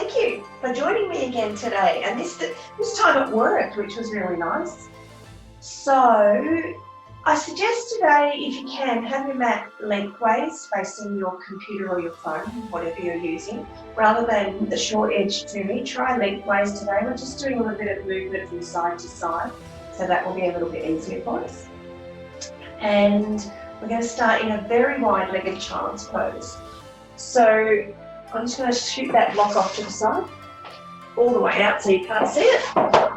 thank you for joining me again today, and this time it worked, which was really nice. So I suggest today, if you can, have your mat lengthways facing your computer or your phone, whatever you're using, rather than the short edge to me. Try lengthways today. We're just doing a little bit of movement from side to side, so that will be a little bit easier for us. And we're going to start in a very wide-legged child's pose. So I'm just going to shoot that block off to the side, all the way out so you can't see it.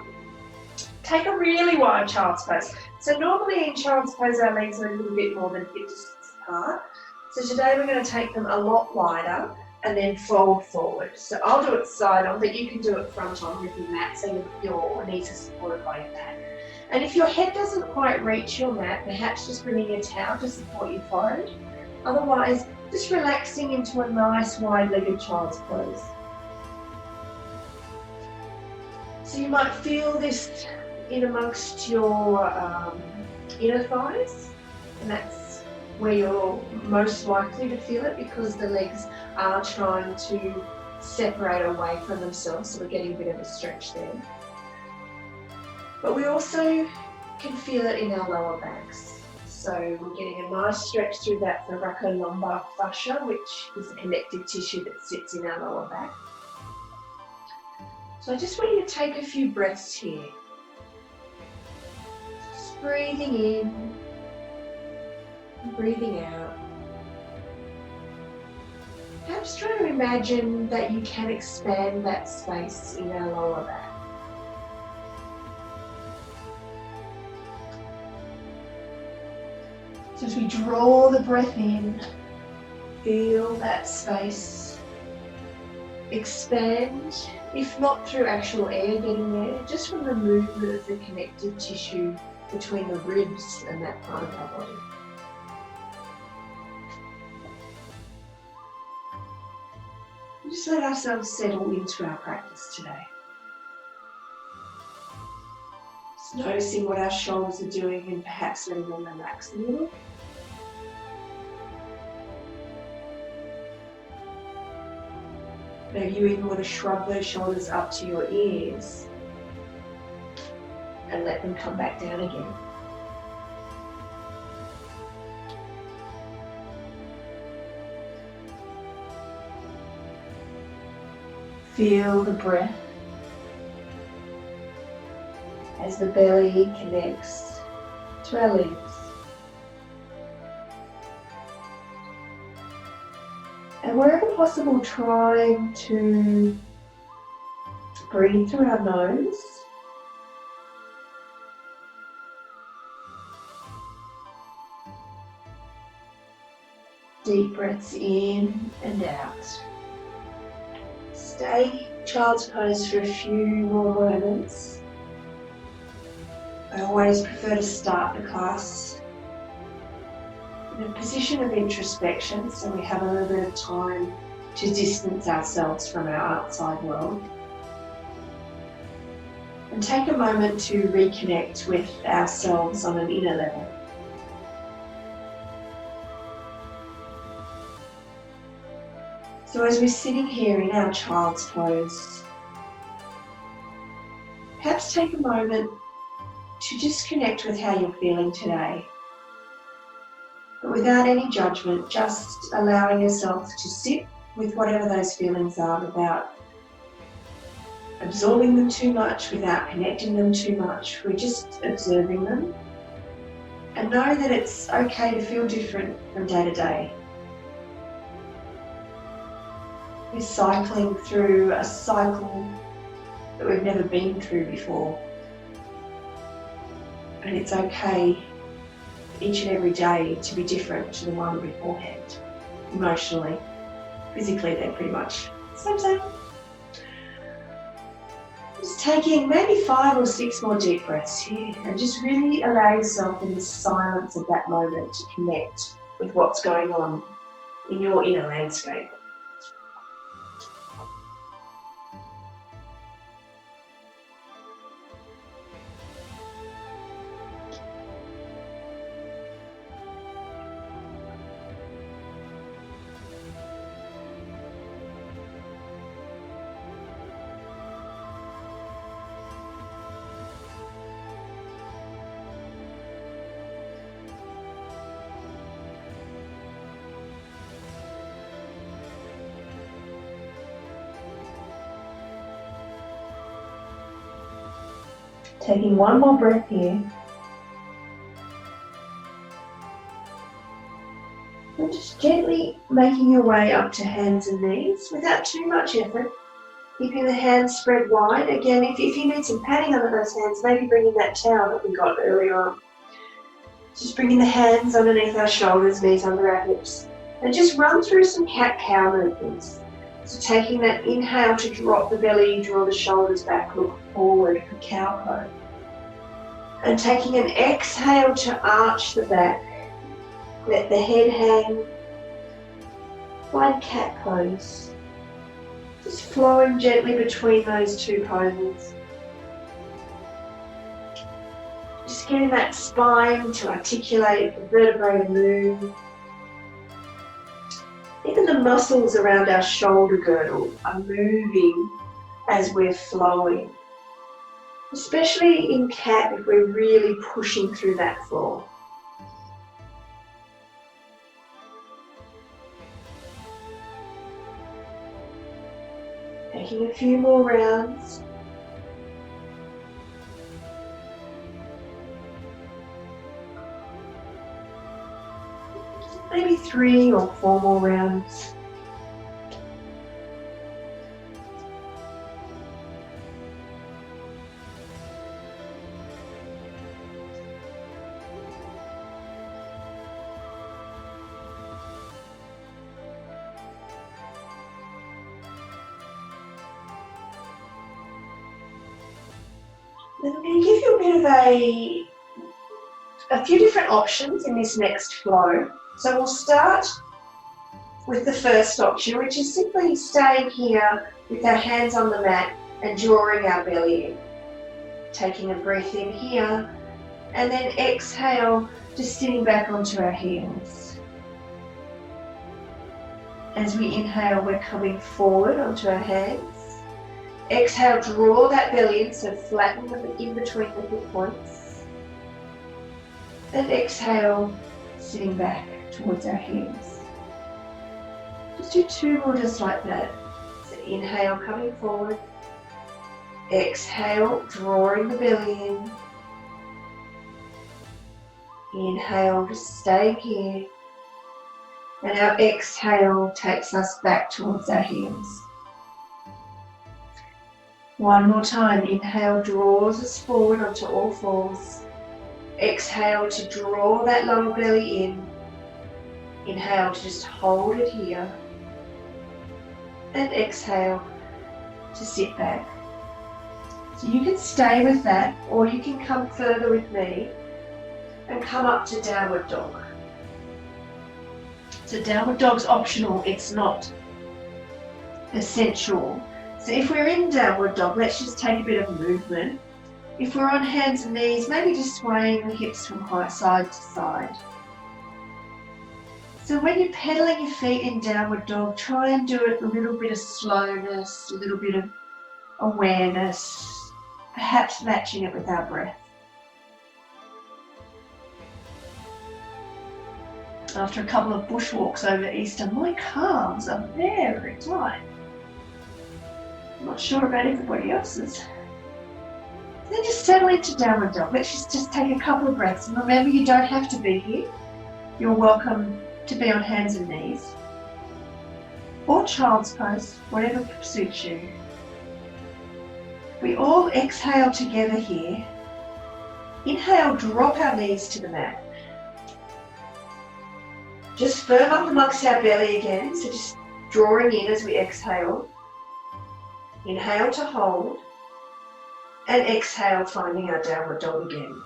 Take a really wide child's pose. So normally in child's pose our legs are a little bit more than hip distance apart. So today we're going to take them a lot wider and then fold forward. So I'll do it side on, but you can do it front on with your mat so your knees are supported by your mat. And if your head doesn't quite reach your mat, perhaps just bringing a towel to support your forehead. Otherwise, just relaxing into a nice wide-legged child's pose. So you might feel this in amongst your inner thighs, and that's where you're most likely to feel it because the legs are trying to separate away from themselves, so we're getting a bit of a stretch there. But we also can feel it in our lower backs. So we're getting a nice stretch through that thoracolumbar fascia, which is the connective tissue that sits in our lower back. So I just want you to take a few breaths here. Just breathing in and breathing out. Perhaps try to imagine that you can expand that space in our lower back. So as we draw the breath in, feel that space expand, if not through actual air getting there, just from the movement of the connective tissue between the ribs and that part of our body. And just let ourselves settle into our practice today. Just noticing what our shoulders are doing and perhaps letting them relax a little. Maybe you even want to shrug those shoulders up to your ears and let them come back down again. Feel the breath as the belly connects to our legs. And wherever possible, trying to breathe through our nose. Deep breaths in and out. Stay child's pose for a few more moments. I always prefer to start the class in a position of introspection, so we have a little bit of time to distance ourselves from our outside world. And take a moment to reconnect with ourselves on an inner level. So as we're sitting here in our child's pose, perhaps take a moment to just connect with how you're feeling today. But without any judgment, just allowing yourself to sit with whatever those feelings are without absorbing them too much, without connecting them too much. We're just observing them. And know that it's okay to feel different from day to day. We're cycling through a cycle that we've never been through before. And it's okay each and every day to be different to the one beforehand. Emotionally, physically, they're pretty much same. Just taking maybe 5 or 6 more deep breaths here and just really allow yourself in the silence of that moment to connect with what's going on in your inner landscape. Taking one more breath here. And just gently making your way up to hands and knees without too much effort. Keeping the hands spread wide. Again, if you need some padding under those hands, maybe bring in that towel that we got earlier on. Just bringing the hands underneath our shoulders, knees under our hips. And just run through some cat-cow movements. So taking that inhale to drop the belly, draw the shoulders back, look forward for cow pose. And taking an exhale to arch the back. Let the head hang. Find cat pose. Just flowing gently between those two poses. Just getting that spine to articulate, the vertebrae to move. Even the muscles around our shoulder girdle are moving as we're flowing. Especially in cat if we're really pushing through that floor. Taking a few more rounds. Maybe 3 or 4 more rounds. Then I'm going to give you a bit of a few different options in this next flow. So we'll start with the first option, which is simply staying here with our hands on the mat and drawing our belly in. Taking a breath in here and then exhale, just sitting back onto our heels. As we inhale, we're coming forward onto our hands. Exhale, draw that belly in, so flatten in between the hip points. And exhale, sitting back towards our heels. Just do 2 more just like that. So inhale, coming forward. Exhale, drawing the belly in. Inhale, just staying here. And our exhale takes us back towards our heels. One more time, inhale draws us forward onto all fours. Exhale to draw that lower belly in. Inhale to just hold it here. And exhale to sit back. So you can stay with that, or you can come further with me and come up to downward dog. So downward dog's optional, it's not essential. So if we're in downward dog, let's just take a bit of movement. If we're on hands and knees, maybe just swaying the hips from side to side. So when you're pedaling your feet in downward dog, try and do it a little bit of slowness, a little bit of awareness, perhaps matching it with our breath. After a couple of bushwalks over Easter, my calves are very tight. I'm not sure about everybody else's. Then just settle into downward dog. Let's just take a couple of breaths. And remember, you don't have to be here. You're welcome to be on hands and knees. Or child's pose, whatever suits you. We all exhale together here. Inhale, drop our knees to the mat. Just firm up amongst our belly again, so just drawing in as we exhale. Inhale to hold, and exhale, finding our downward dog again.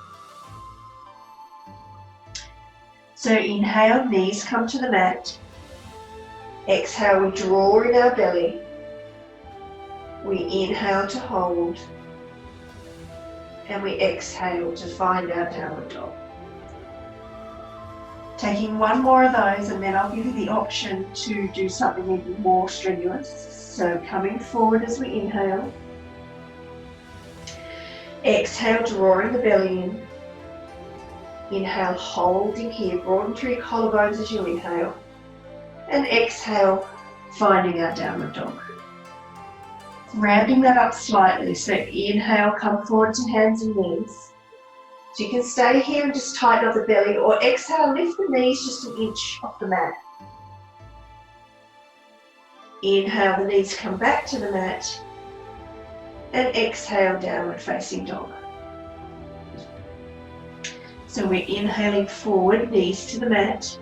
So inhale, knees come to the mat. Exhale, we draw in our belly. We inhale to hold, and we exhale to find our downward dog. Taking one more of those, and then I'll give you the option to do something even more strenuous. So coming forward as we inhale. Exhale, drawing the belly in. Inhale, holding here, broaden through your collarbones as you inhale. And exhale, finding our downward dog. Ramping that up slightly. So inhale, come forward to hands and knees. So you can stay here and just tighten up the belly, or exhale, lift the knees just an inch off the mat. Inhale, the knees come back to the mat. And exhale, downward facing dog. So we're inhaling forward, knees to the mat.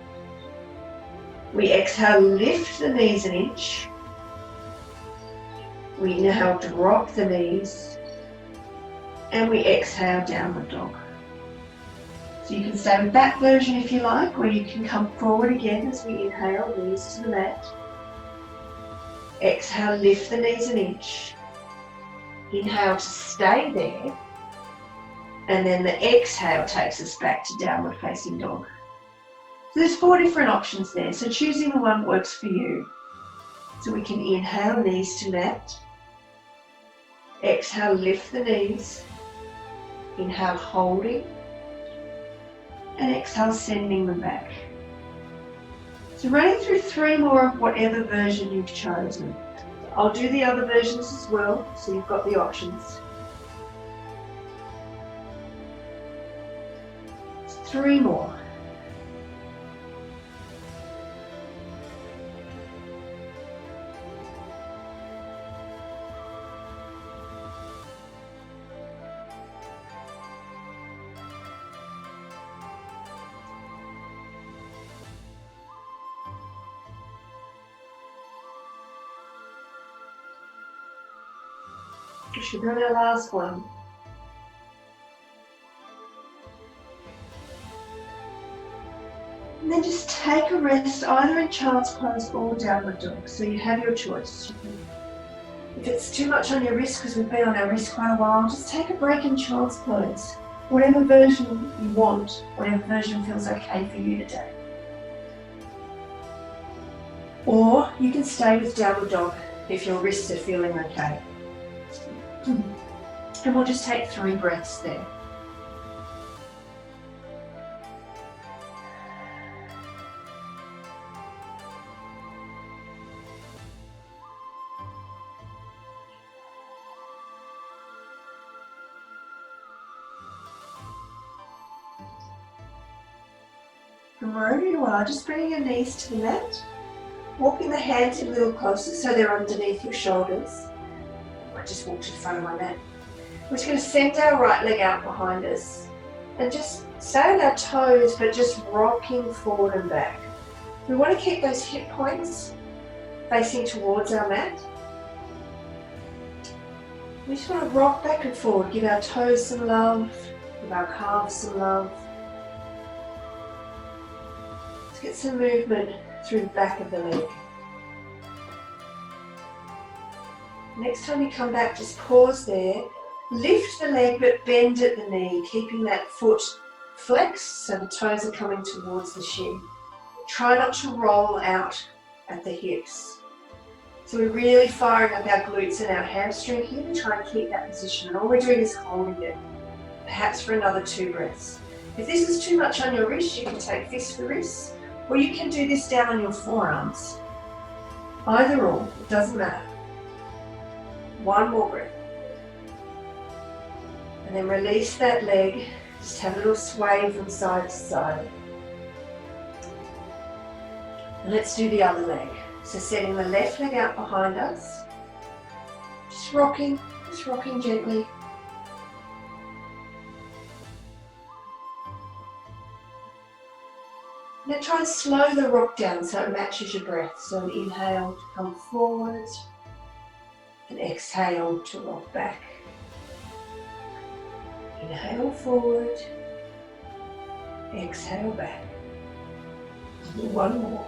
We exhale, lift the knees an inch. We inhale, drop the knees. And we exhale, downward dog. So you can stay with that version if you like, or you can come forward again as we inhale, knees to the mat. Exhale, lift the knees an inch. Inhale to stay there. And then the exhale takes us back to downward facing dog. So there's 4 different options there, so choosing the one that works for you. So we can inhale, knees to mat. Exhale, lift the knees. Inhale, holding. And exhale, sending them back. So running through 3 more of whatever version you've chosen. I'll do the other versions as well, so you've got the options. 3 more. We should do our last one. And then just take a rest either in child's pose or downward dog. So you have your choice. If it's too much on your wrist, because we've been on our wrist quite a while, just take a break in child's pose. Whatever version you want, whatever version feels okay for you today. Or you can stay with downward dog if your wrists are feeling okay. And we'll just take 3 breaths there. And wherever you are, just bringing your knees to the mat, walking the hands in a little closer so they're underneath your shoulders. I just walk to the front of my mat. We're just going to send our right leg out behind us and just stay on our toes, but just rocking forward and back. We want to keep those hip points facing towards our mat. We just want to rock back and forward, give our toes some love, give our calves some love. Let's get some movement through the back of the leg. Next time you come back, just pause there. Lift the leg but bend at the knee, keeping that foot flexed so the toes are coming towards the shin. Try not to roll out at the hips. So we're really firing up our glutes and our hamstring here to try and keep that position. And all we're doing is holding it, perhaps for another 2 breaths. If this is too much on your wrist, you can take fist for wrist, or you can do this down on your forearms. Either or, it doesn't matter. 1 more breath. And then release that leg. Just have a little sway from side to side. And let's do the other leg. So setting the left leg out behind us. Just rocking gently. Now try and slow the rock down so it matches your breath. So inhale to come forward and exhale to rock back. Inhale forward, exhale back. 1 more.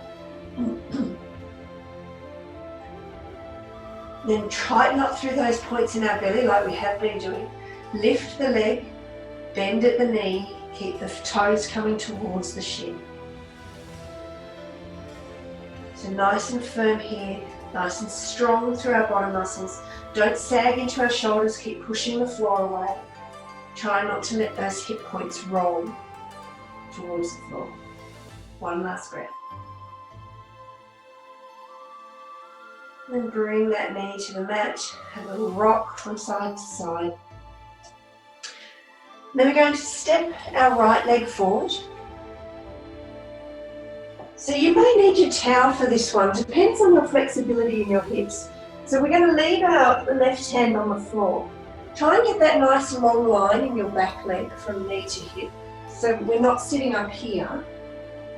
Then tighten up through those points in our belly like we have been doing. Lift the leg, bend at the knee, keep the toes coming towards the shin. So nice and firm here, nice and strong through our bottom muscles. Don't sag into our shoulders, keep pushing the floor away. Try not to let those hip points roll towards the floor. 1 last breath. And bring that knee to the mat. Have a rock from side to side. Then we're going to step our right leg forward. So you may need your towel for this one. Depends on your flexibility in your hips. So we're going to leave our left hand on the floor. Try and get that nice long line in your back leg from knee to hip. So we're not sitting up here,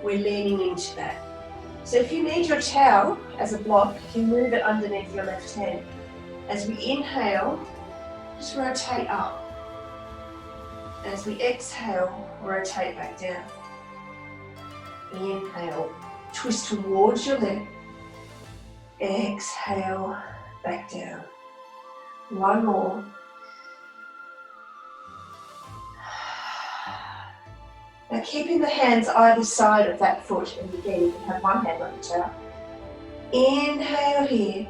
we're leaning into that. So if you need your towel as a block, you can move it underneath your left hand. As we inhale, just rotate up. As we exhale, rotate back down. Inhale, twist towards your leg. Exhale, back down. One more. Now keeping the hands either side of that foot, and again you can have one hand on the towel. Inhale here.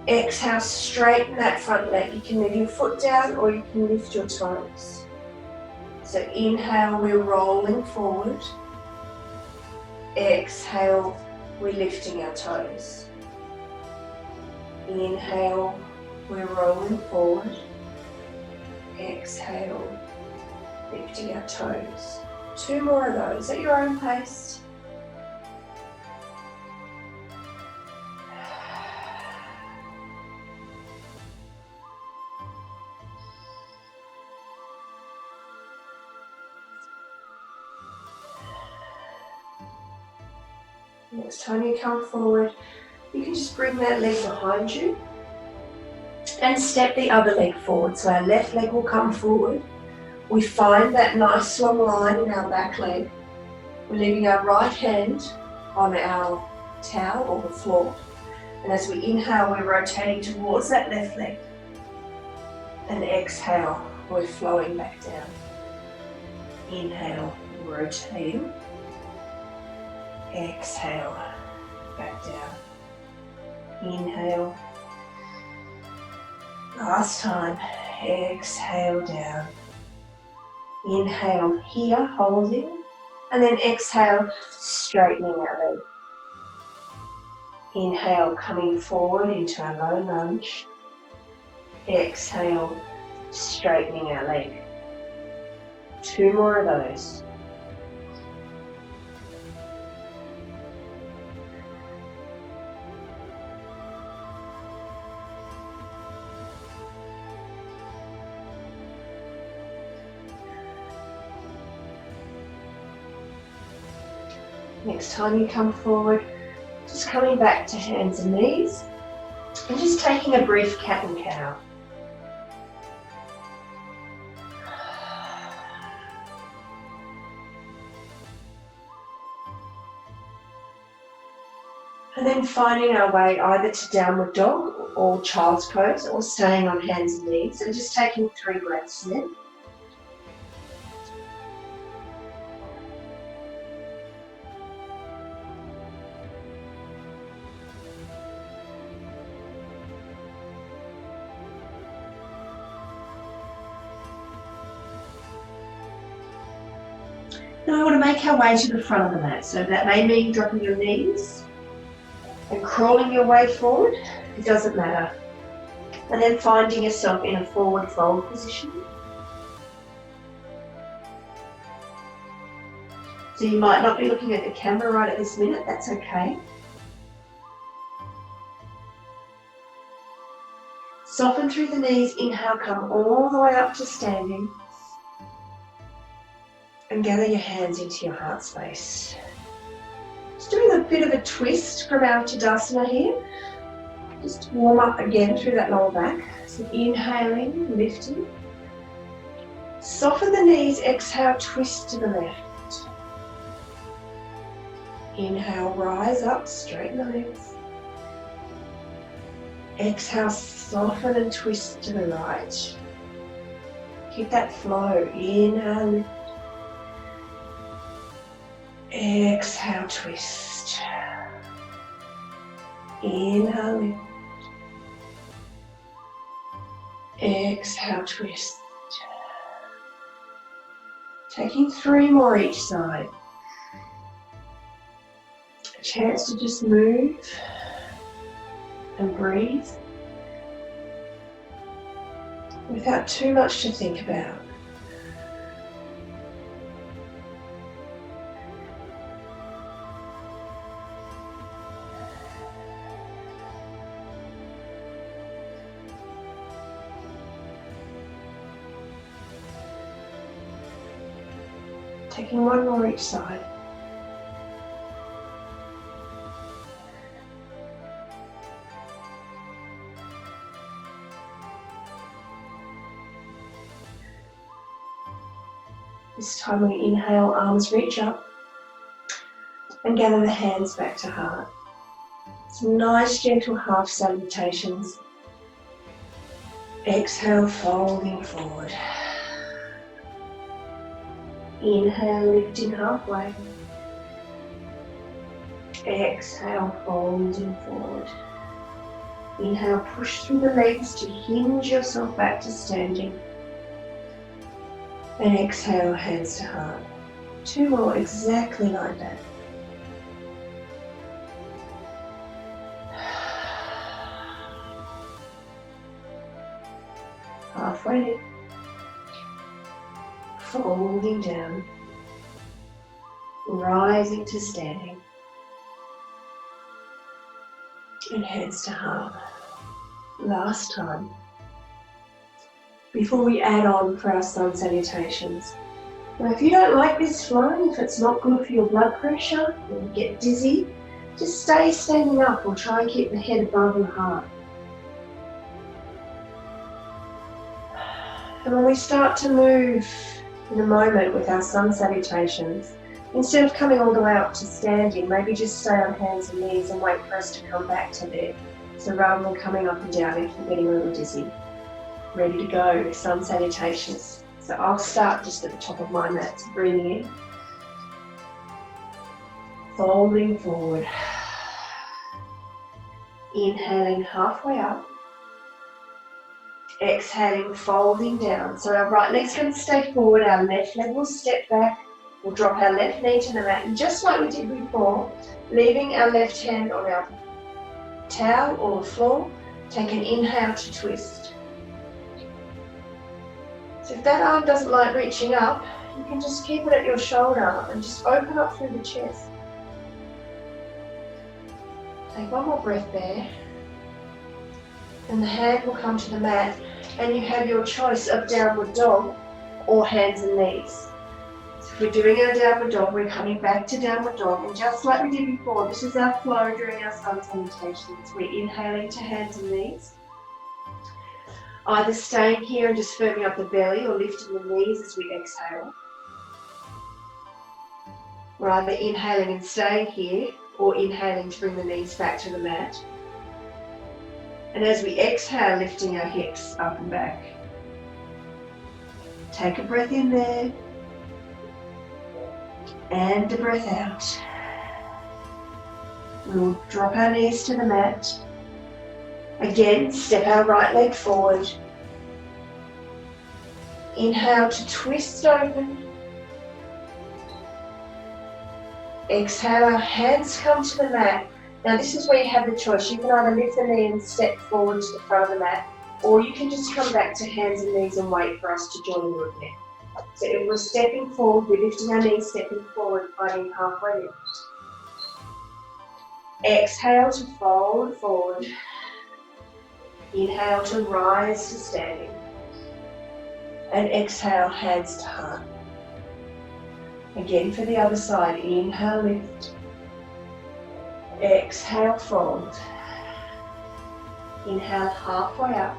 Exhale, straighten that front leg. You can move your foot down or you can lift your toes. So inhale, we're rolling forward. Exhale, we're lifting our toes. Inhale, we're rolling forward. Exhale, lifting our toes. 2 more of those at your own pace. Next time you come forward, you can just bring that leg behind you and step the other leg forward. So our left leg will come forward. We find that nice long line in our back leg. We're leaving our right hand on our towel or the floor. And as we inhale, we're rotating towards that left leg. And exhale, we're flowing back down. Inhale, rotating. Exhale, back down. Inhale. Last time, exhale down. Inhale here, holding, and then exhale, straightening our leg. Inhale, coming forward into our low lunge. Exhale, straightening our leg. 2 more of those. Next time you come forward, just coming back to hands and knees and just taking a brief cat and cow. And then finding our way either to downward dog or child's pose or staying on hands and knees and just taking 3 breaths in. Now we want to make our way to the front of the mat. So that may mean dropping your knees and crawling your way forward. It doesn't matter. And then finding yourself in a forward fold position. So you might not be looking at the camera right at this minute. That's okay. Soften through the knees. Inhale, come all the way up to standing. And gather your hands into your heart space. Just doing a bit of a twist from our Tadasana here. Just warm up again through that lower back. So inhaling, lifting. Soften the knees, exhale, twist to the left. Inhale, rise up, straighten the legs. Exhale, soften and twist to the right. Keep that flow. Inhale, lift. Exhale, twist. Inhale, lift. Exhale, twist. Taking 3 more each side. A chance to just move and breathe without too much to think about. Taking one more each side. This time we inhale, arms reach up and gather the hands back to heart. Some nice gentle half salutations. Exhale, folding forward. Inhale, lifting halfway. Exhale, folding forward. Inhale, push through the legs to hinge yourself back to standing. And exhale, hands to heart. Two more exactly like that. Halfway. Folding down. Rising to standing. And hands to heart. Last time. Before we add on for our sun salutations. Now if you don't like this flow, if it's not good for your blood pressure, or you get dizzy, just stay standing up or try and keep the head above the heart. And when we start to move in a moment with our sun salutations, instead of coming all the way up to standing, maybe just stay on hands and knees and wait for us to come back to there. So rather than coming up and down if you're getting a little dizzy. Ready to go, sun salutations. So I'll start just at the top of my mat, so breathing in. Folding forward. Inhaling halfway up. Exhaling, folding down. So our right leg's going to stay forward, our left leg will step back. We'll drop our left knee to the mat, and just like we did before, leaving our left hand on our towel or the floor, take an inhale to twist. So if that arm doesn't like reaching up, you can just keep it at your shoulder and just open up through the chest. Take one more breath there. And the hand will come to the mat, and you have your choice of downward dog or hands and knees. So if we're doing our downward dog, we're coming back to downward dog, and just like we did before, this is our flow during our sun salutations. We're inhaling to hands and knees. Either staying here and just firming up the belly or lifting the knees as we exhale. We're either inhaling and staying here or inhaling to bring the knees back to the mat. And as we exhale, lifting our hips up and back. Take a breath in there and a breath out. We'll drop our knees to the mat. Again, step our right leg forward. Inhale to twist open. Exhale, our hands come to the mat. Now this is where you have the choice. You can either lift the knee and step forward to the front of the mat, or you can just come back to hands and knees and wait for us to join you again. So if we're stepping forward, we're lifting our knees, stepping forward, finding halfway lift. Exhale to fold forward. Inhale to rise to standing. And exhale, hands to heart. Again for the other side, inhale, lift. Exhale, fold. Inhale, halfway up.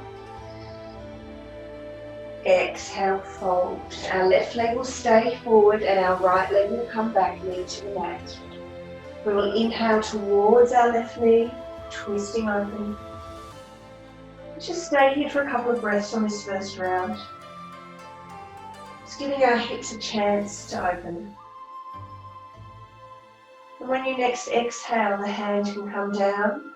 Exhale, fold. Our left leg will stay forward and our right leg will come back, knee to the mat. We will inhale towards our left knee, twisting open. Just stay here for a couple of breaths on this first round. Just giving our hips a chance to open. And when you next exhale, the hand can come down,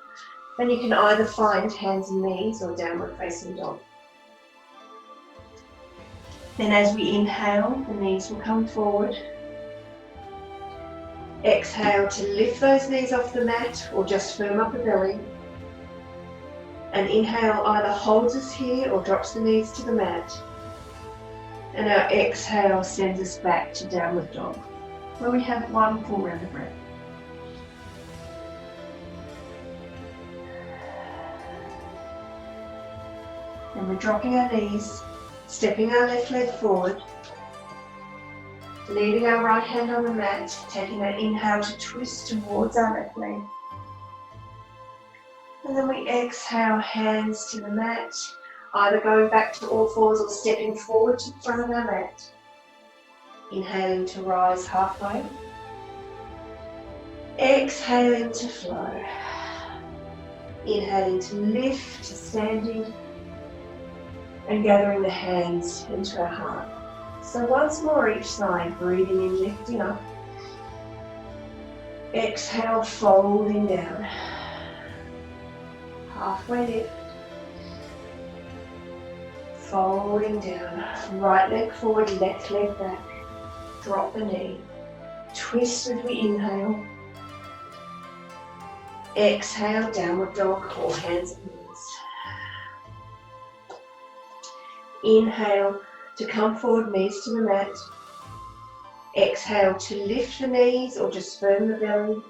and you can either find hands and knees or downward facing dog. Then as we inhale, the knees will come forward. Exhale to lift those knees off the mat or just firm up the belly. And inhale either holds us here or drops the knees to the mat. And our exhale sends us back to downward dog, where we have one full round of breath. And we're dropping our knees, stepping our left leg forward, leaving our right hand on the mat, taking that inhale to twist towards our left leg. And then we exhale, hands to the mat, either going back to all fours or stepping forward to the front of our mat. Inhaling to rise halfway. Exhaling to flow. Inhaling to lift to standing. And gathering the hands into our heart. So once more each side, breathing in, lifting up. Exhale, folding down. Halfway lift. Folding down. Right leg forward, left leg back. Drop the knee. Twist as we inhale. Exhale, downward dog or hands and knees. Inhale to come forward, knees to the mat. Exhale to lift the knees or just firm the belly.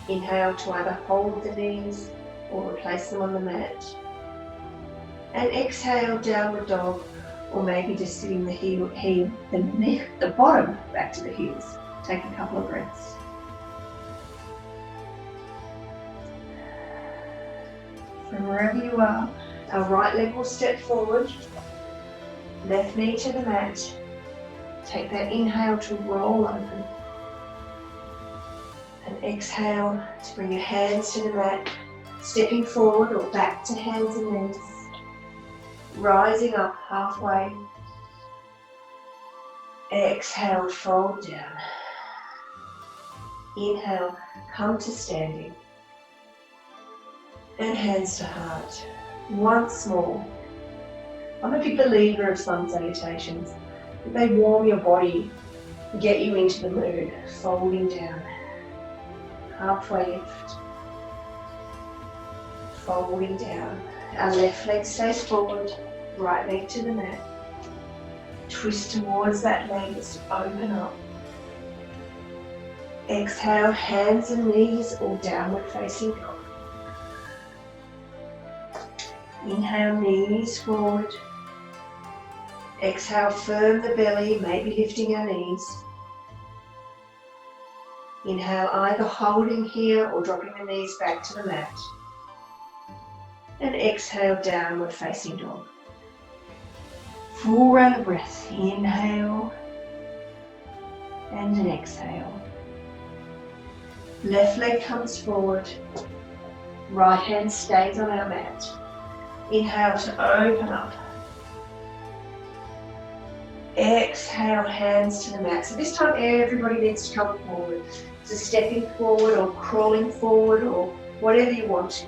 Inhale to either hold the knees or replace them on the mat. And exhale, downward dog, or maybe just sitting the bottom back to the heels. Take a couple of breaths. From wherever you are, our right leg will step forward, left knee to the mat. Take that inhale to roll open. And exhale to bring your hands to the mat, stepping forward or back to hands and knees. Rising up halfway. Exhale, fold down. Inhale, come to standing. And hands to heart. Once more. I'm a big believer of sun salutations. They warm your body, get you into the mood. Folding down. Halfway lift. Folding down. Our left leg stays forward, right leg to the mat. Twist towards that leg as you open up. Exhale, hands and knees all downward facing dog. Inhale, knees forward. Exhale, firm the belly, maybe lifting our knees. Inhale, either holding here or dropping the knees back to the mat. And exhale, downward facing dog. Full round of breath. Inhale and an exhale. Left leg comes forward. Right hand stays on our mat. Inhale to open up. Exhale, hands to the mat. So this time everybody needs to come forward. So stepping forward or crawling forward or whatever you want.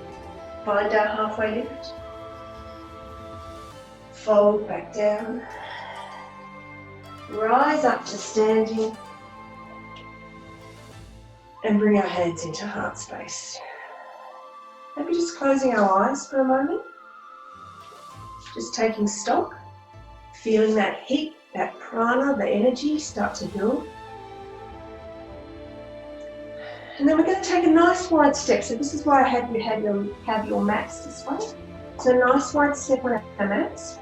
Find our halfway lift. Fold back down. Rise up to standing. And bring our hands into heart space. Maybe just closing our eyes for a moment. Just taking stock. Feeling that heat, that prana, the energy start to build. And then we're going to take a nice wide step. So this is why I had you have your mats this way. So a nice wide step on our mats.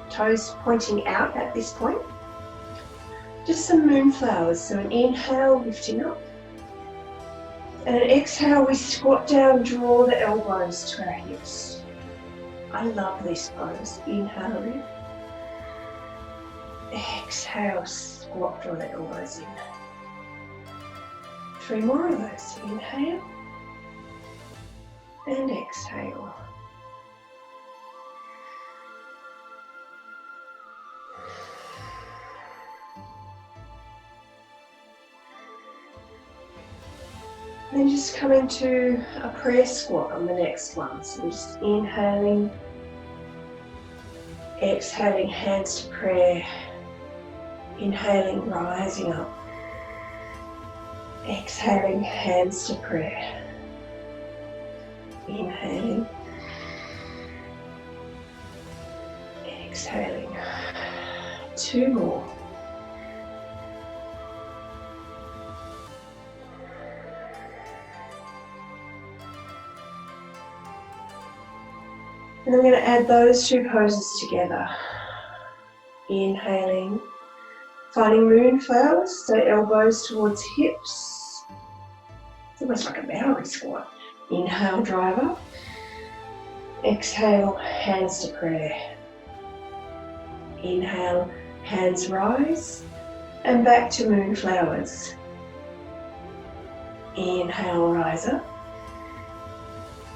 Toes pointing out at this point. Just some moonflowers. So an inhale, lifting up. And an exhale, we squat down, draw the elbows to our hips. I love this pose. Inhale, lift. Exhale, squat, draw the elbows in. 3 more of those. Inhale and exhale. Then just come into a prayer squat on the next one. So we're just inhaling, exhaling, hands to prayer, inhaling, rising up. Exhaling, hands to prayer. Inhaling, Exhaling. 2 more. And I'm going to add those 2 poses together. Inhaling, finding moonflowers, so elbows towards hips. It's almost like a Bowery squat. Inhale, drive up. Exhale, hands to prayer. Inhale, hands rise. And back to moonflowers. Inhale, rise up.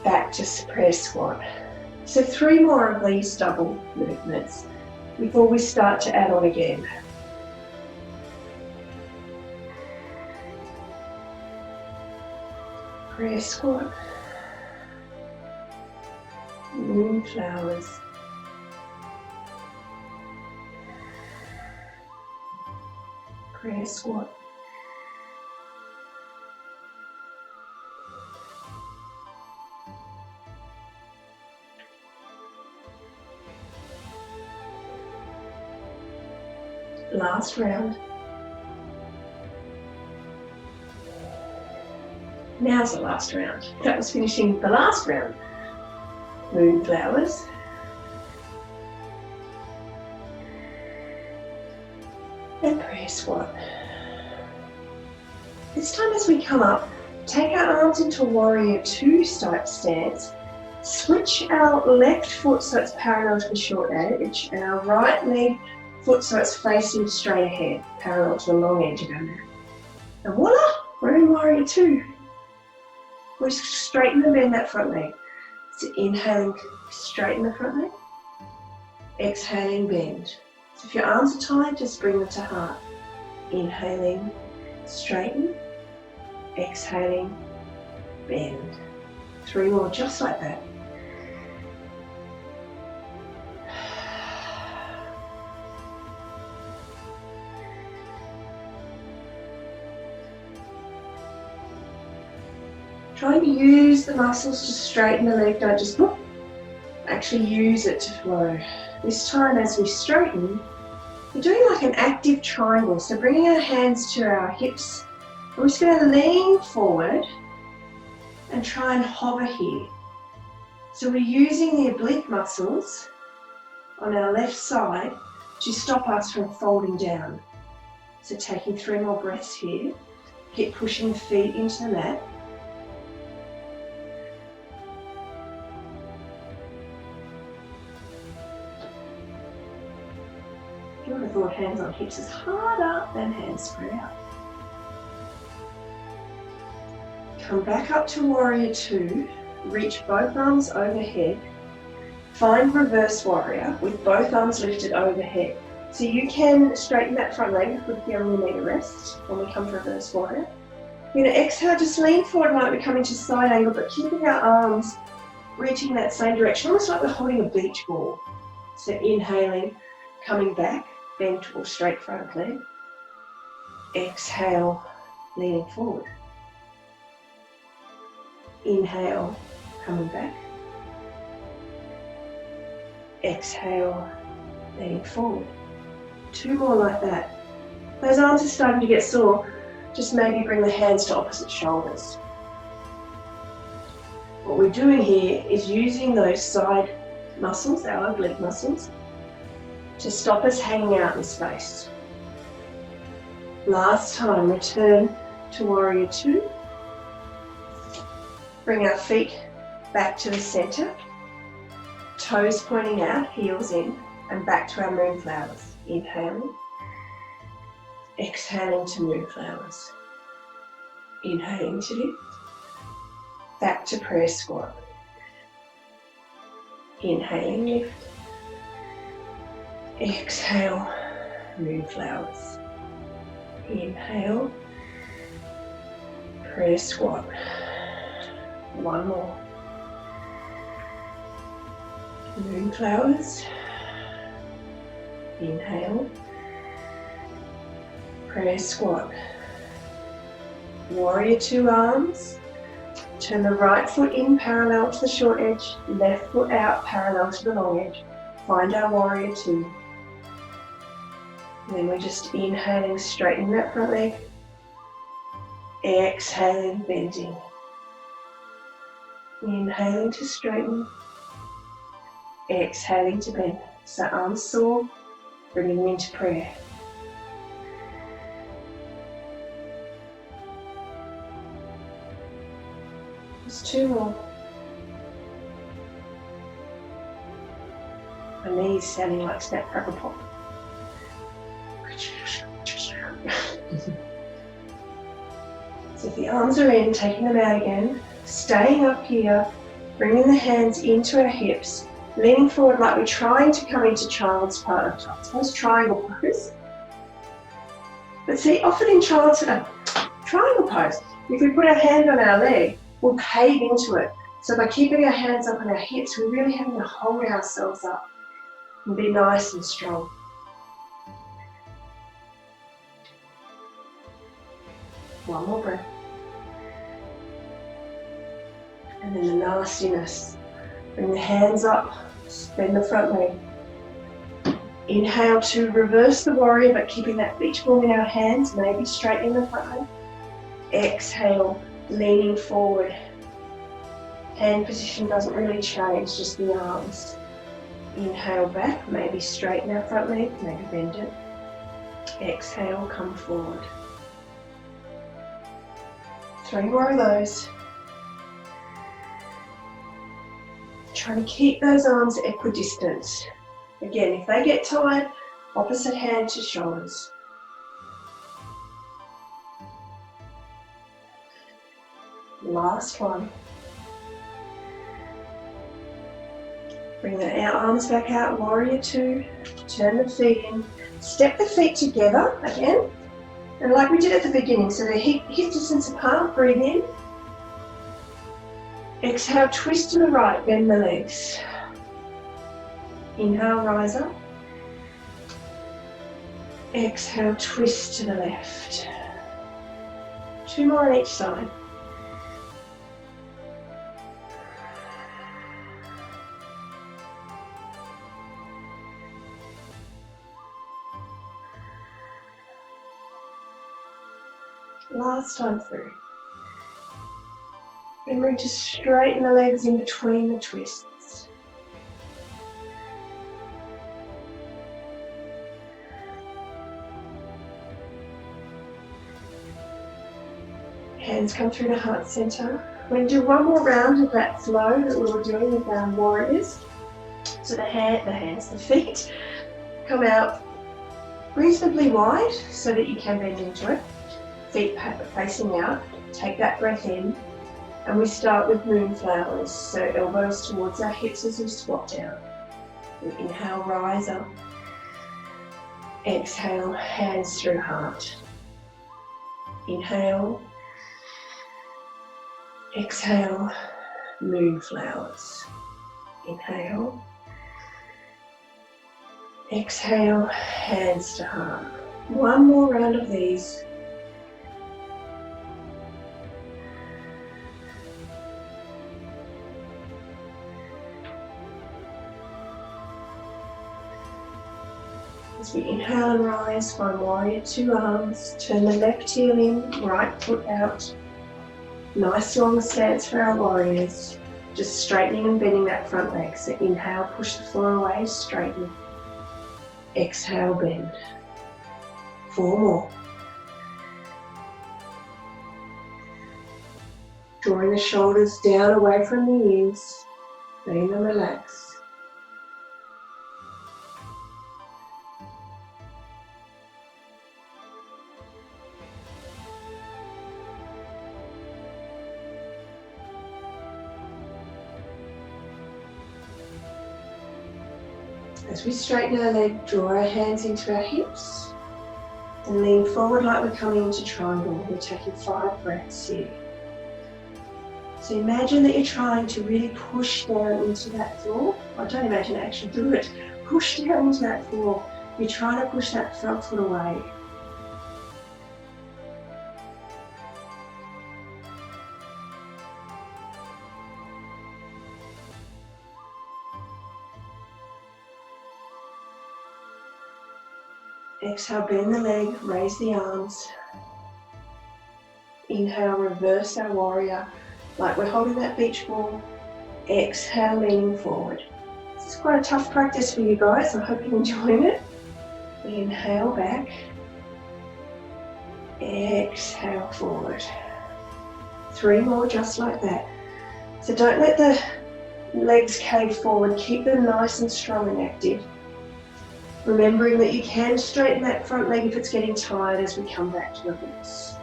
Back to prayer squat. So 3 more of these double movements before we start to add on again. Prayer squat. Moonflowers. Prayer squat. Last round. Now's the last round. That was finishing the last round. Moonflowers. And prayer squat. This time as we come up, take our arms into warrior 2 type stance. Switch our left foot so it's parallel to the short edge and our right leg foot so it's facing straight ahead, parallel to the long edge of our mat. And voila, we're in warrior 2. We're straighten and bend that front leg. So inhaling, straighten the front leg. Exhaling, bend. So if your arms are tight, just bring them to heart. Inhaling, straighten. Exhaling, bend. 3 more, just like that. Try and use the muscles to straighten the leg, don't just whoop. Actually use it to flow. This time as we straighten, we're doing like an active triangle. So bringing our hands to our hips, we're just going to lean forward and try and hover here. So we're using the oblique muscles on our left side to stop us from folding down. So taking 3 more breaths here. Keep pushing the feet into the mat. You would have thought hands on hips is harder than hands spread out. Come back up to warrior 2, reach both arms overhead, find reverse warrior with both arms lifted overhead. So you can straighten that front leg, put the other knee to rest when we come to reverse warrior. We're going to exhale, just lean forward like we're coming to side angle, but keeping our arms reaching that same direction, almost like we're holding a beach ball. So inhaling, coming back, bend or straight front leg. Exhale, leaning forward. Inhale, coming back. Exhale, leaning forward. 2 more like that. Those arms are starting to get sore. Just maybe bring the hands to opposite shoulders. What we're doing here is using those side muscles, our oblique muscles, to stop us hanging out in space. Last time, return to warrior 2. Bring our feet back to the center. Toes pointing out, heels in, and back to our moonflowers. Inhaling. Exhaling to moonflowers. Inhaling to lift. Back to prayer squat. Inhaling, lift. Exhale, moonflowers. Inhale, prayer squat. 1 more. Moonflowers. Inhale. Prayer squat. Warrior 2 arms. Turn the right foot in parallel to the short edge, left foot out parallel to the long edge. Find our warrior two. And then we're just inhaling, straightening that front leg. Exhaling, bending. Inhaling to straighten. Exhaling to bend. So arms sore, bringing them into prayer. Just two more. My knees sounding like snap crackle pop. So if the arms are in, taking them out again, staying up here, bringing the hands into our hips, leaning forward like we're trying to come into child's pose, triangle pose. But see, often in triangle pose, if we put our hand on our leg, we'll cave into it. So by keeping our hands up on our hips, we're really having to hold ourselves up and be nice and strong. One more breath. And then the nastiness. Bring the hands up, bend the front leg. Inhale to reverse the warrior, but keeping that beach ball in our hands, maybe straightening the front leg. Exhale, leaning forward. Hand position doesn't really change, just the arms. Inhale back, maybe straighten our front leg, maybe bend it. Exhale, come forward. 3 more of those. Trying to keep those arms equidistant. Again, if they get tired, opposite hand to shoulders. Last one. Bring the arms back out, warrior two. Turn the feet in. Step the feet together again. And like we did at the beginning, so they're hip distance apart, breathe in. Exhale, twist to the right, bend the legs. Inhale, rise up. Exhale, twist to the left. 2 more on each side. Last time through. Remembering to straighten the legs in between the twists. Hands come through the heart center. We're going to do one more round of that flow that we were doing with our warriors. So the feet come out reasonably wide so that you can bend into it. Feet facing out. Take that breath in. And we start with moonflowers, so elbows towards our hips as we squat down. We inhale, rise up. Exhale, hands through heart. Inhale. Exhale, moonflowers. Inhale. Exhale, hands to heart. One more round of these. As we inhale and rise, find warrior two arms, turn the left heel in, right foot out. Nice long stance for our warriors. Just straightening and bending that front leg. So inhale, push the floor away, straighten. Exhale, bend. 4 more. Drawing the shoulders down away from the ears, letting them relax. As we straighten our leg, draw our hands into our hips and lean forward like we're coming into triangle. We're taking 5 breaths here. So imagine that you're trying to really push down into that floor. I don't imagine actually do it. Push down into that floor. You're trying to push that front foot away. Exhale, bend the leg, raise the arms. Inhale, reverse our warrior, like we're holding that beach ball. Exhale, leaning forward. This is quite a tough practice for you guys. I hope you're enjoying it. Inhale back. Exhale forward. 3 more just like that. So don't let the legs cave forward. Keep them nice and strong and active. Remembering that you can straighten that front leg if it's getting tired as we come back to the hips.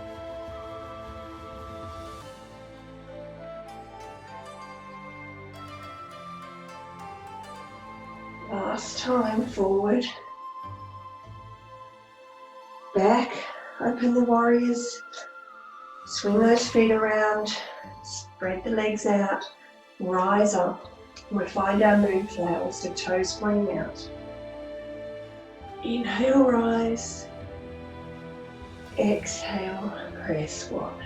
Last time, forward. Back, open the warriors. Swing those feet around. Spread the legs out. Rise up. We find our moonflower, so toes pointing out. Inhale, rise. Exhale, prayer squat.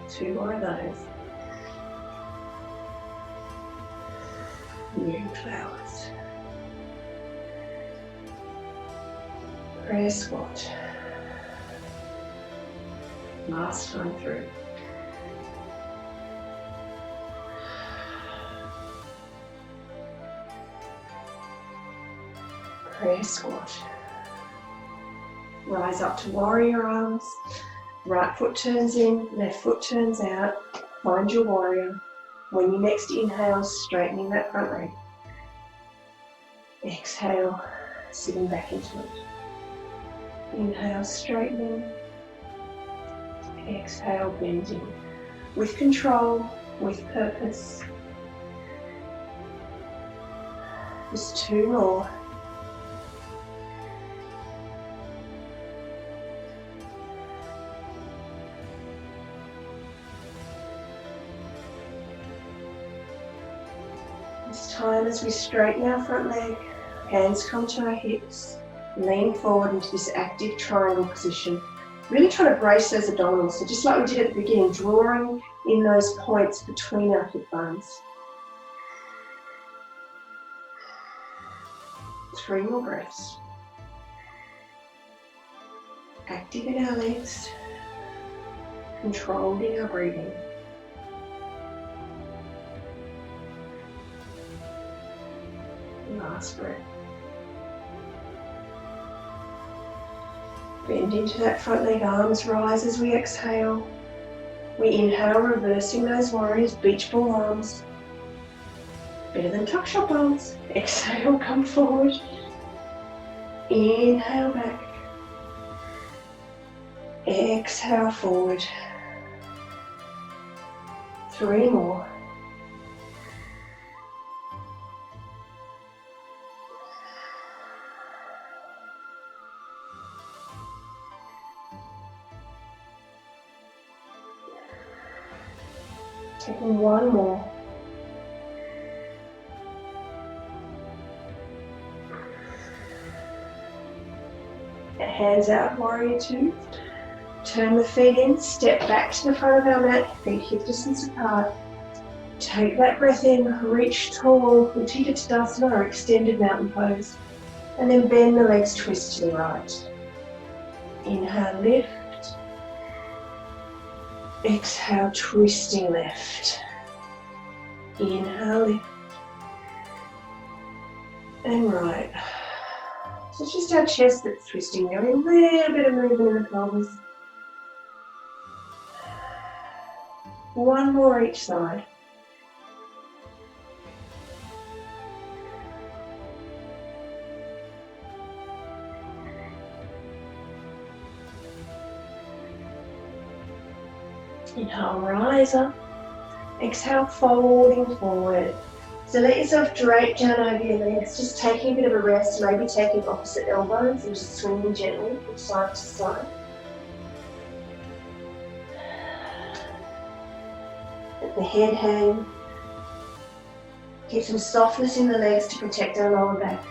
2 more of those. Moonflowers. Prayer squat. Last time through. Prayer squat. Rise up to warrior arms. Right foot turns in, left foot turns out. Find your warrior. When you next inhale, straightening that front leg. Exhale, sitting back into it. Inhale, straightening. Exhale, bending. With control, with purpose. Just 2 more. This time as we straighten our front leg, hands come to our hips, lean forward into this active triangle position. Really trying to brace those abdominals. So just like we did at the beginning, drawing in those points between our hip bones. 3 more breaths. Active in our legs, controlled in our breathing. Last breath. Bend into that front leg, arms rise as we exhale. We inhale, reversing those warriors, beach ball arms. Better than tuck shop arms. Exhale, come forward. Inhale back. Exhale forward. 3 more. Taking 1 more. Hands out, warrior 2. Turn the feet in, step back to the front of our mat, feet hip distance apart. Take that breath in, reach tall, Utthita Tadasana or extended mountain pose. And then bend the legs, twist to the right. Inhale, lift. Exhale, twisting left. Inhale, lift. And right. So it's just our chest that's twisting there. A little bit of movement in the pelvis. 1 more each side. Inhale, rise up. Exhale, folding forward. So let yourself drape down over your legs, just taking a bit of a rest, maybe taking opposite elbows and just swinging gently from side to side. Let the head hang. Keep some softness in the legs to protect our lower back.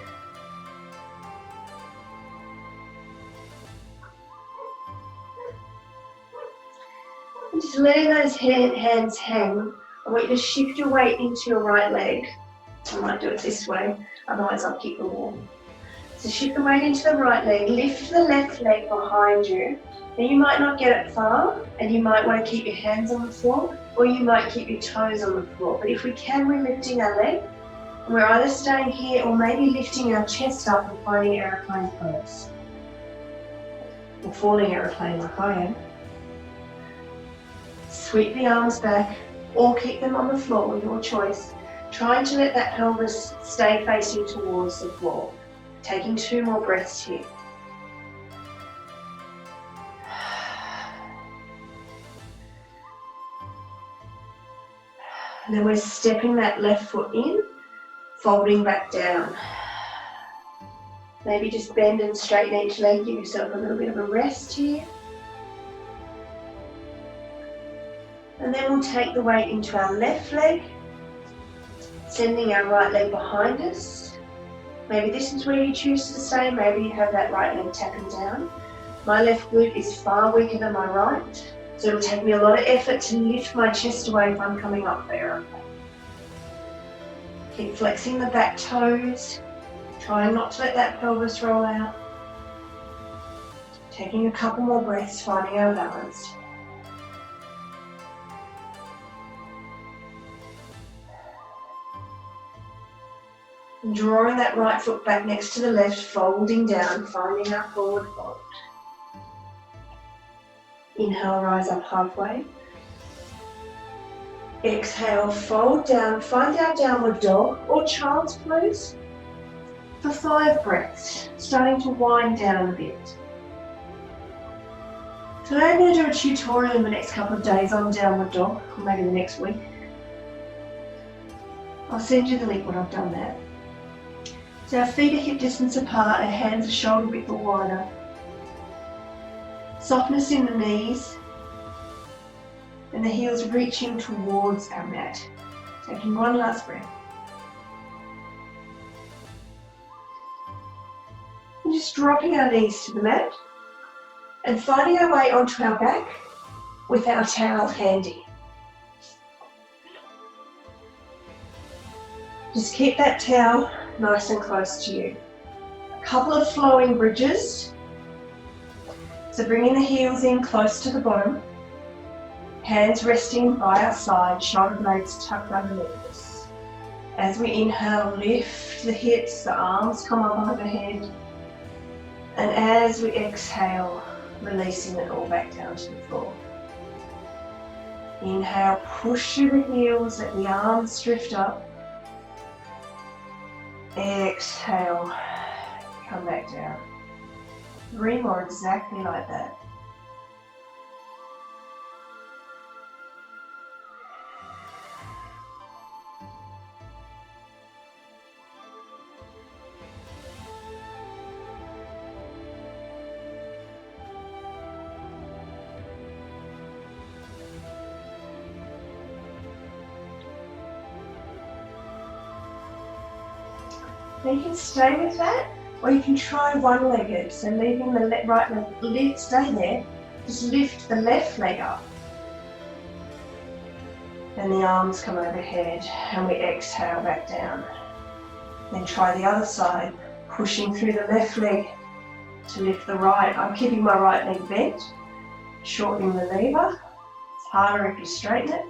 And just letting those hands hang. I want you to shift your weight into your right leg. I might do it this way, otherwise I'll keep the wall. So shift the weight into the right leg, lift the left leg behind you. Now you might not get it far, and you might want to keep your hands on the floor, or you might keep your toes on the floor. But if we can, we're lifting our leg, and we're either staying here or maybe lifting our chest up and finding aeroplane pose. Or falling aeroplane like I am. Sweep the arms back, or keep them on the floor, your choice. Trying to let that pelvis stay facing towards the floor. Taking 2 more breaths here. And then we're stepping that left foot in, folding back down. Maybe just bend and straighten each leg, give yourself a little bit of a rest here. And then we'll take the weight into our left leg, sending our right leg behind us. Maybe this is where you choose to stay, maybe you have that right leg tapping down. My left glute is far weaker than my right, so it'll take me a lot of effort to lift my chest away if I'm coming up for aeroplane. Keep flexing the back toes, trying not to let that pelvis roll out. Taking a couple more breaths, finding our balance. And drawing that right foot back next to the left, folding down, finding our forward fold. Inhale, rise up halfway. Exhale, fold down, find our downward dog or child's pose for 5 breaths, starting to wind down a bit. So I'm going to do a tutorial in the next couple of days on downward dog, or maybe the next week. I'll send you the link when I've done that. So our feet are hip distance apart, our hands are shoulder width or wider. Softness in the knees, and the heels reaching towards our mat. Taking one last breath. And just dropping our knees to the mat and finding our way onto our back with our towel handy. Just keep that towel nice and close to you. A couple of flowing bridges. So bringing the heels in close to the bottom. Hands resting by our side, shoulder blades tucked underneath us. As we inhale, lift the hips, the arms come up overhead. And as we exhale, releasing it all back down to the floor. Inhale, push through the heels, let the arms drift up. Exhale, come back down. 3 more exactly like that. Now you can stay with that, or you can try one-legged, so leaving the right leg, stay there, just lift the left leg up. And the arms come overhead, and we exhale back down. Then try the other side, pushing through the left leg to lift the right. I'm keeping my right leg bent, shortening the lever. It's harder if you straighten it.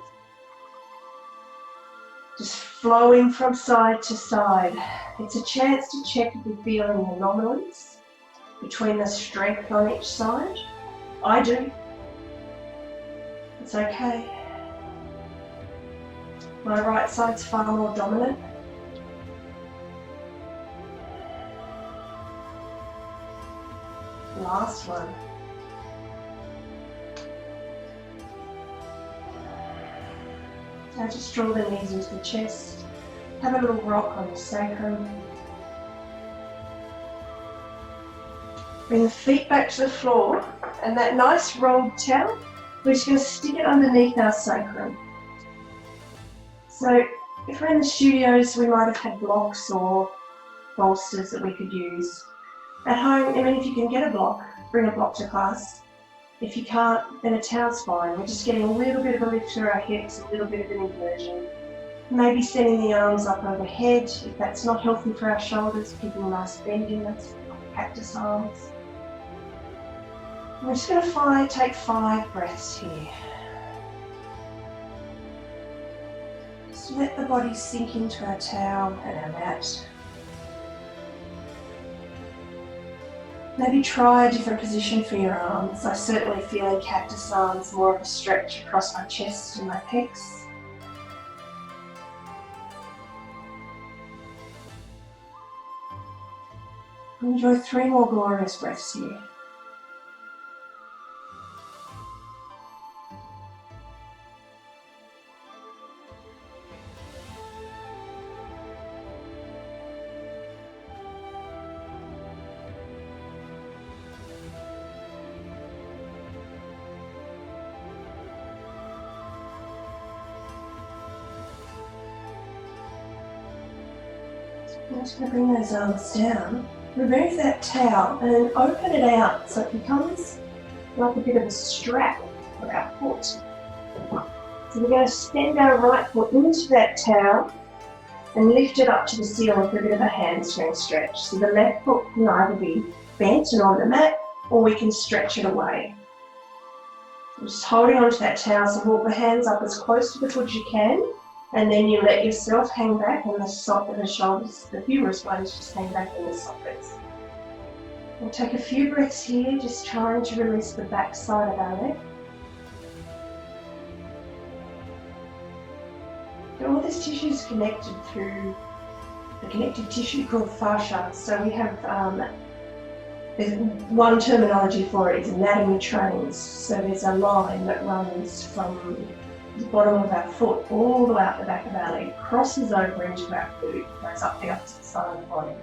Just flowing from side to side. It's a chance to check if you're feeling anomalies between the strength on each side. I do. It's okay. My right side's far more dominant. Last one. Now just draw the knees into the chest. Have a little rock on the sacrum. Bring the feet back to the floor, and that nice rolled towel, we're just going to stick it underneath our sacrum. So if we're in the studios, we might have had blocks or bolsters that we could use. At home, even if you can get a block, bring a block to class. If you can't, then a towel's fine. We're just getting a little bit of a lift through our hips, a little bit of an inversion. Maybe sending the arms up overhead. If that's not healthy for our shoulders, keeping a nice bend in, that's cactus arms. We're just going to take 5 breaths here. Just let the body sink into our towel and our mat. Maybe try a different position for your arms. I certainly feel in cactus arms more of a stretch across my chest and my pecs. Enjoy 3 more glorious breaths here. I'm just going to bring those arms down. Remove that towel and then open it out so it becomes like a bit of a strap for our foot. So we're going to extend our right foot into that towel and lift it up to the ceiling for a bit of a hamstring stretch. So the left foot can either be bent and on the mat, or we can stretch it away. So just holding onto that towel, so walk the hands up as close to the foot as you can, and then you let yourself hang back and the shoulders, the humerus ones just hang back in the sockets. We'll take a few breaths here, just trying to release the back side of our leg. All this tissue is connected through the connective tissue called fascia. So we have, there's one terminology for it is anatomy trains. So there's a line that runs from the bottom of our foot all the way out the back of our leg, crosses over into our glute, goes up the opposite side of the body.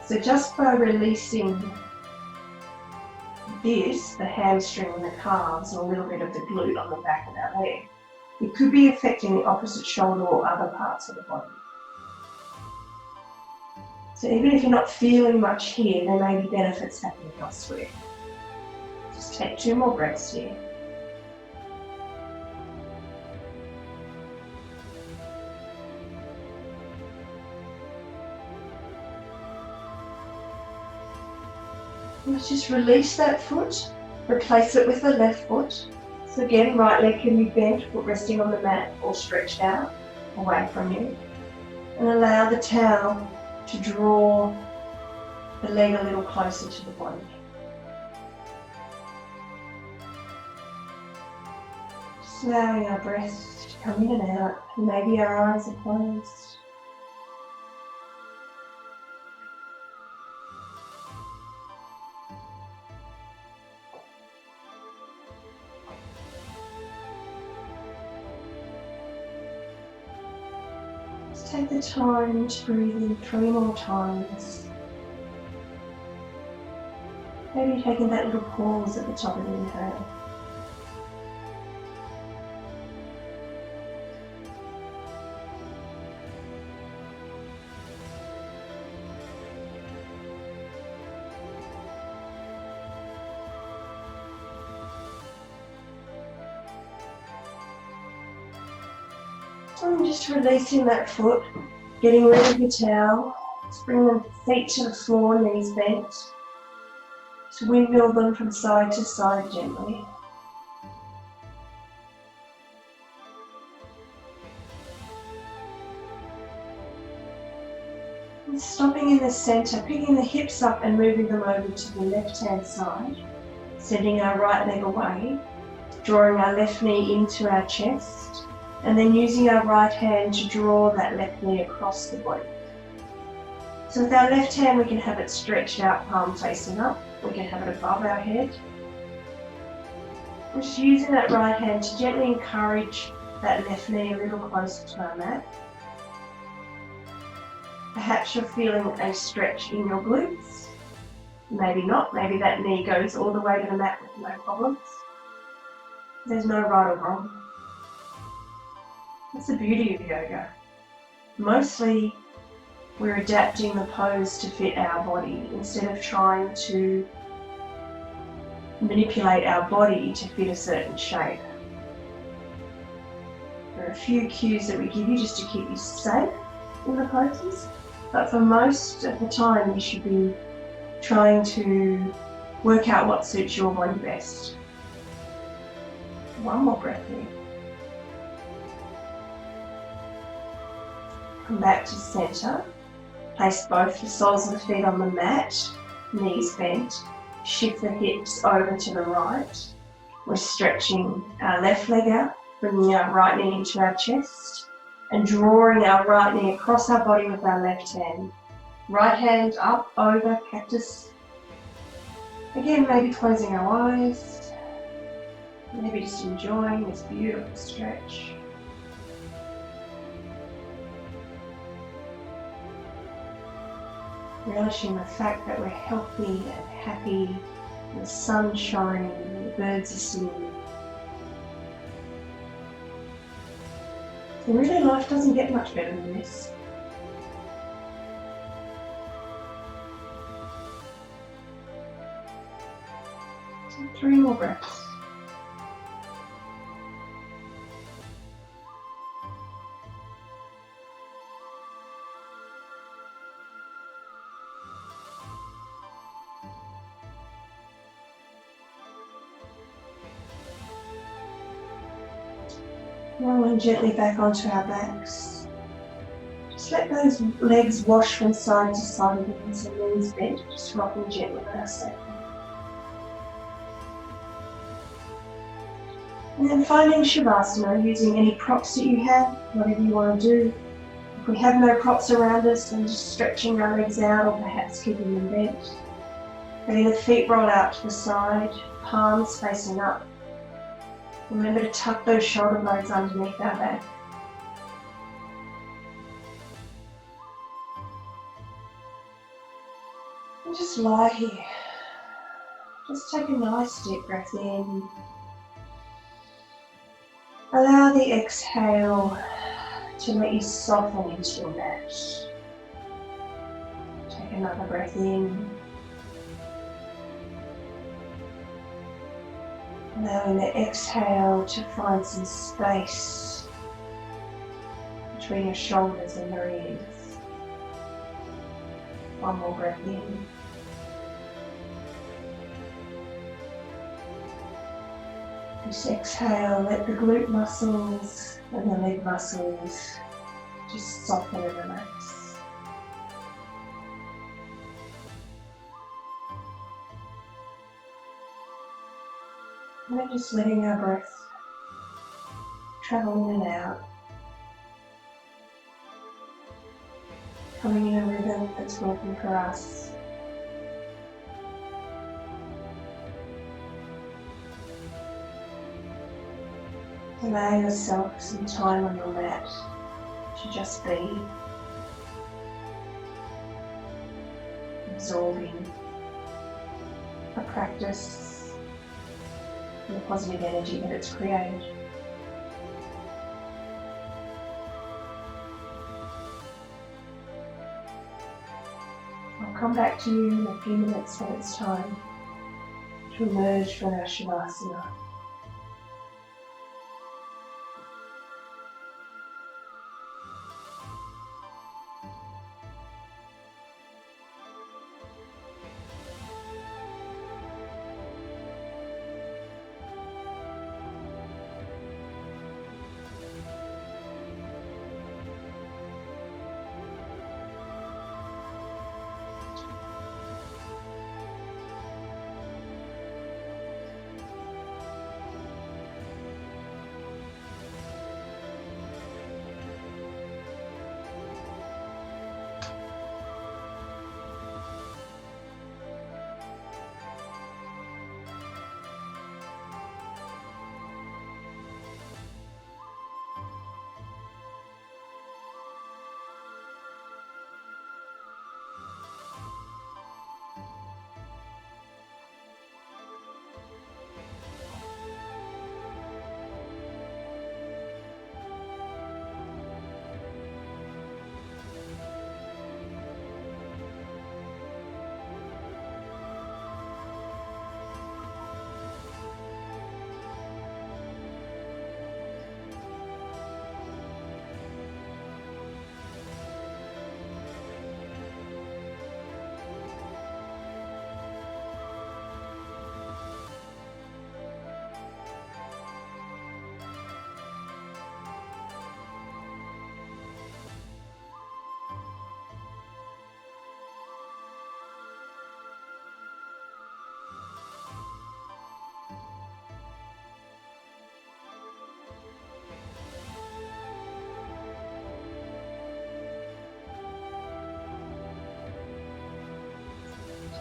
So just by releasing this, the hamstring and the calves, and a little bit of the glute on the back of our leg, it could be affecting the opposite shoulder or other parts of the body. So even if you're not feeling much here, there may be benefits happening elsewhere. Just take 2 more breaths here. Let's just release that foot, replace it with the left foot. So again, right leg can be bent, foot resting on the mat or stretched out away from you. And allow the towel to draw the leg a little closer to the body. Just allowing our breath to come in and out. Maybe our eyes are closed. Take the time to breathe in 3 more times. Maybe taking that little pause at the top of the inhale. And just releasing that foot, getting rid of your towel. Just bring the feet to the floor, knees bent. Just windmill them from side to side gently. And stopping in the centre, picking the hips up and moving them over to the left-hand side. Sending our right leg away, drawing our left knee into our chest. And then using our right hand to draw that left knee across the body. So with our left hand we can have it stretched out, palm facing up. We can have it above our head. Just using that right hand to gently encourage that left knee a little closer to our mat. Perhaps you're feeling a stretch in your glutes. Maybe not. Maybe that knee goes all the way to the mat with no problems. There's no right or wrong. That's the beauty of yoga. Mostly we're adapting the pose to fit our body instead of trying to manipulate our body to fit a certain shape. There are a few cues that we give you just to keep you safe in the poses, but for most of the time you should be trying to work out what suits your body best. One more breath in. Come back to centre. Place both the soles of the feet on the mat, knees bent. Shift the hips over to the right. We're stretching our left leg out, bringing our right knee into our chest and drawing our right knee across our body with our left hand. Right hand up over cactus. Again, maybe closing our eyes. Maybe just enjoying this beautiful stretch. Relishing the fact that we're healthy and happy, the sun shining, the birds are singing. So really life doesn't get much better than this. So 3 more breaths. Rolling gently back onto our backs. Just let those legs wash from side to side again, so knees bent, just rocking gently on our side. And then finding Shavasana, using any props that you have, whatever you want to do. If we have no props around us, then just stretching our legs out or perhaps keeping them bent. Letting the feet roll out to the side, palms facing up. Remember to tuck those shoulder blades underneath our back. And just lie here. Just take a nice deep breath in. Allow the exhale to let you soften into your mat. Take another breath in. Allowing the exhale to find some space between your shoulders and your ears. One more breath in. Just exhale, let the glute muscles and the leg muscles just soften and relax. And then just letting our breath travel in and out, coming in a rhythm that's working for us. Allow yourself some time on your mat to just be, absorbing a practice and the positive energy that it's created. I'll come back to you in a few minutes when it's time to emerge from our Shavasana.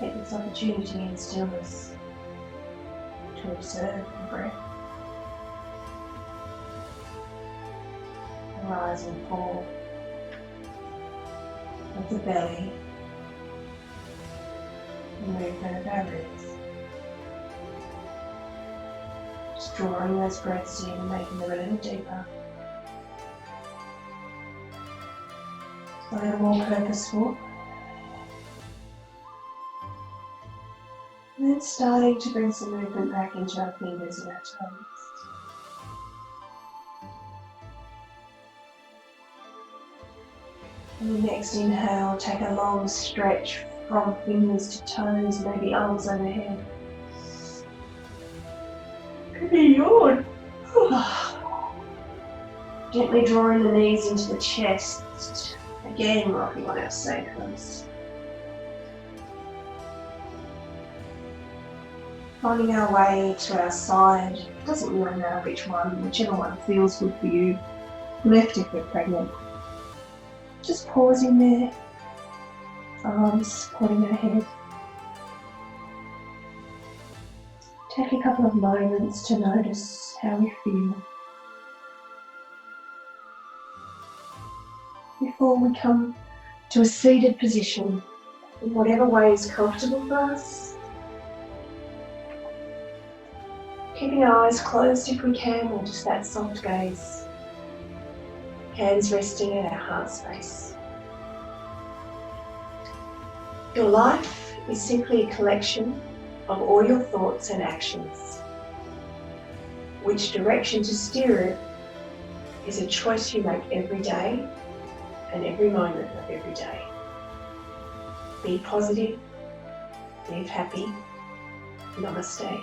Take this opportunity in stillness to observe the breath. The rise and fall of the belly, the movement of our ribs. Just drawing those breaths in and making them a little deeper. A little more purposeful. And then starting to bring some movement back into our fingers and our toes. And the next inhale, take a long stretch from fingers to toes, maybe arms overhead. Could be yawn. Gently drawing the knees into the chest. Again, rocking on our sacrums. Finding our way to our side. It doesn't really matter which one, whichever one feels good for you. Left if we're pregnant. Just pausing there. Arms supporting our head. Take a couple of moments to notice how we feel. Before we come to a seated position, in whatever way is comfortable for us. Keeping our eyes closed if we can, or just that soft gaze. Hands resting at our heart space. Your life is simply a collection of all your thoughts and actions. Which direction to steer it is a choice you make every day and every moment of every day. Be positive, live happy, namaste.